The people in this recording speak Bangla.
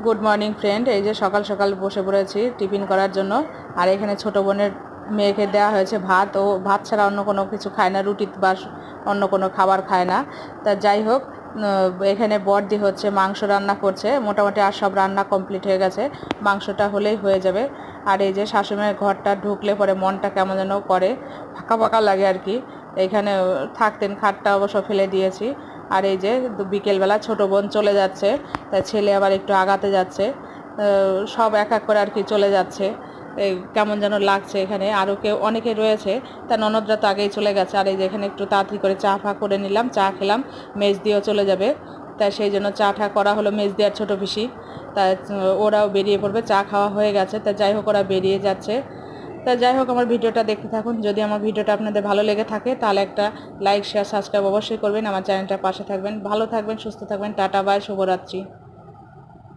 Good morning friend. এই যে সকাল সকাল বসে পড়েছি টিফিন করার জন্য। আর এখানে ছোট বোনের মেয়েকে দেওয়া হয়েছে ভাত। ও ভাত ছাড়া অন্য কোনো কিছু খায় না, রুটি বা অন্য কোনো খাবার খায় না। তা যাই হোক, এখানে বড়দি হচ্ছে মাংস রান্না করছে। মোটামুটি আর সব রান্না কমপ্লিট হয়ে গেছে, মাংসটা হলেই হয়ে যাবে। আর এই যে শাশুড়ির ঘরটা ঢুকলে পরে মনটা কেমন যেন করে, ফাঁকা ফাঁকা লাগে আর কি। এইখানে থাকতেন, খাটটা অবশ্য ফেলে দিয়েছি। আর এই যে বিকেলবেলা ছোট বোন চলে যাচ্ছে, তাই ছেলে আবার একটু আগাতে যাচ্ছে। সব এক এক করে আর কি চলে যাচ্ছে। এই কেমন যেন লাগছে। এখানে আরও কেউ অনেকে রয়েছে, তা ননদরা তো আগেই চলে গেছে। আর এই যে এখানে একটু তাড়াতাড়ি করে চা ফা করে নিলাম, চা খেলাম, মেজ দিয়েও চলে যাবে। তাই সেই জন্য চা ঠা করা হলো মেজ দেওয়ার ছোটো পিসি। তাই ওরাও বেরিয়ে পড়বে, চা খাওয়া হয়ে গেছে। তা যাই হোক, ওরা বেরিয়ে যাচ্ছে। তা যাই হোক, আমার ভিডিওটা দেখতে থাকুন। যদি আমার ভিডিওটা আপনাদের ভালো লেগে থাকে তাহলে একটা লাইক শেয়ার সাবস্ক্রাইব অবশ্যই করবেন। আমার চ্যানেলটার পাশে থাকবেন। ভালো থাকবেন, সুস্থ থাকবেন। টাটা, বাই, শুভরাত্রি।